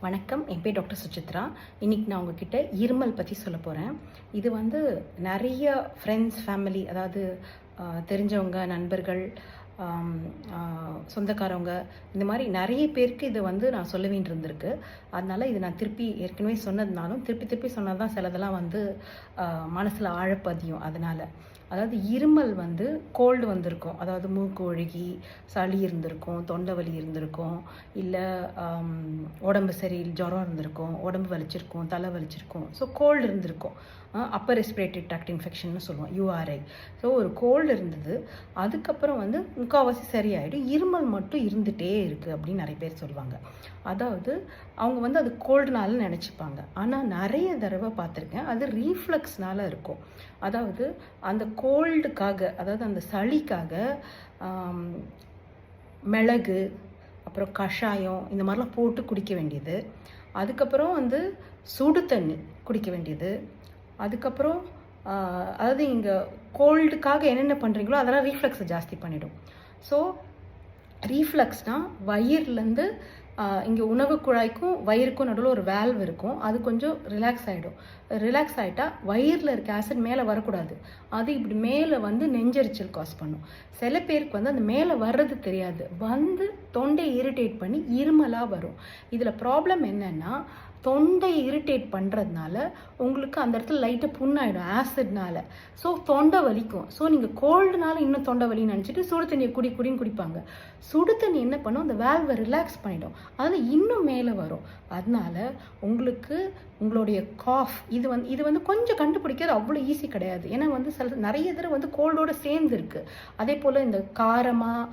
வணக்கம். என் பேர் டாக்டர் சுசித்ரா. இன்றைக்கி நான் உங்ககிட்ட இருமல் பற்றி சொல்ல போகிறேன். இது நிறைய ஃப்ரெண்ட்ஸ், ஃபேமிலி, அதாவது தெரிஞ்சவங்க, நண்பர்கள், சொந்தக்காரவங்க, இந்த மாதிரி நிறைய பேருக்கு இது நான் சொல்ல வேண்டியிருந்திருக்கு. அதனால் இது நான் திருப்பி ஏற்கனவே சொன்னதுனாலும் திருப்பி சொன்னால் தான் சிலதெல்லாம் மனசில் ஆழப்பதியும். அதாவது இருமல் கோல்டு வந்திருக்கும், அதாவது மூக்கு ஒழுகி சளி இருந்திருக்கும், தொண்டை வலி இருந்திருக்கும், இல்லை உடம்பு சரியில்லை, ஜுரம் இருந்திருக்கும், உடம்பு வலிச்சிருக்கும், தலை வலிச்சிருக்கும். ஸோ கோல்டு இருந்திருக்கும். அப்பர் ரெஸ்பிரேட்டரி ட்ராக்ட் இன்ஃபெக்ஷன்னு சொல்லுவோம், URI. ஸோ ஒரு கோல்டு இருந்தது. அதுக்கப்புறம் முக்கால்வாசி சரியாயிடும். இருமல் மட்டும் இருந்துகிட்டே இருக்குது அப்படின்னு நிறைய பேர் சொல்லுவாங்க. அதாவது அவங்க அது கோல்டுனால நினச்சிப்பாங்க. ஆனால் நிறைய தடவை பார்த்துருக்கேன், அது ரீஃப்ளக்ஸ்னால இருக்கும். அதாவது அந்த கோல்டுக்காக, அதாவது அந்த சளிக்காக மிளகு, அப்புறம் கஷாயம், இந்த மாதிரிலாம் போட்டு குடிக்க வேண்டியது. அதுக்கப்புறம் சுடு தண்ணி குடிக்க வேண்டியது. அதுக்கப்புறம் அதாவது இங்கே கோல்டுக்காக என்னென்ன பண்ணுறீங்களோ அதெல்லாம் ரீஃப்ளக்ஸை ஜாஸ்தி பண்ணிடும். ஸோ ரீஃப்ளக்ஸ்னால் வயிறுலேருந்து இங்கே உணவு குழாய்க்கும் வயிறுக்கும் நடுவில் ஒரு வேல்வ் இருக்கும். அது கொஞ்சம் ரிலாக்ஸ் ஆகிடும். ரிலாக்ஸ் ஆகிட்டா வயிறில் இருக்க ஆசிட் மேலே வரக்கூடாது. அது இப்படி மேலே நெஞ்சரிச்சல் காஸ் பண்ணும். சில பேருக்கு அந்த மேலே வர்றது தெரியாது, தொண்டை இரிட்டேட் பண்ணி இருமலாக வரும். இதில் ப்ராப்ளம் என்னென்னா, தொண்டை இரிட்டேட் பண்ணுறதுனால உங்களுக்கு அந்த இடத்துல லைட்டாக புண்ணாயிடும் ஆசிட்னால. ஸோ தொண்டை வலிக்கும். ஸோ நீங்கள் கோல்டுனால இன்னும் தொண்டை வலின்னு நினச்சிட்டு சுடு தண்ணியை குடின்னு குடிப்பாங்க. சுடு தண்ணி என்ன பண்ணும், அந்த வேல்வை ரிலாக்ஸ் பண்ணிடும். அதில் இன்னும் மேலே வரும். அதனால உங்களுடைய காஃப் இது கொஞ்சம் கண்டுபிடிக்கிறது அவ்வளோ ஈஸி கிடையாது. ஏன்னா நிறைய தடவை கோல்டோடு சேர்ந்து இருக்குது. அதே போல் இந்த காரமாக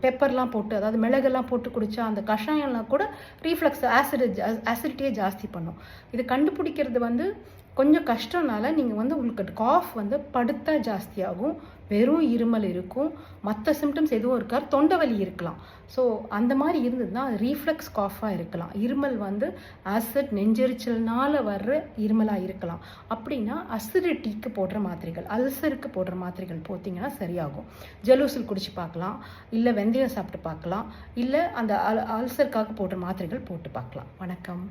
பெப்பர்லாம் போட்டு, அதாவது மிளகெல்லாம் போட்டு குடித்தா அந்த கஷாயம்லாம் கூட ரீஃப்ளக்ஸ் ஆசிடிட்டியே ஜாஸ்தி பண்ணும். இது கண்டுபிடிக்கிறது கொஞ்சம் கஷ்டம்னால நீங்கள் உங்களுக்கு காஃப் படுத்தா ஜாஸ்தியாகும், வெறும் இருமல் இருக்கும், மற்ற சிம்டம்ஸ் எதுவும் இருக்காது, தொண்டை வலி இருக்கலாம். ஸோ அந்த மாதிரி இருந்ததுன்னா அது ரீஃப்ளக்ஸ் காஃபாக இருக்கலாம். இருமல் ஆசிட் நெஞ்செரிச்சல்னால வர்ற இருமலாக இருக்கலாம். அப்படின்னா அசிடிட்டிக்கு போடுற மாத்திரைகள், அல்சருக்கு போடுற மாத்திரைகள் போட்டிங்கன்னா சரியாகும். ஜலூசில் குடிச்சு பார்க்கலாம், இல்லை வெந்தயம் சாப்பிட்டு பார்க்கலாம், இல்லை அந்த அல்சருக்காக போடுற மாத்திரைகள் போட்டு பார்க்கலாம். வணக்கம்.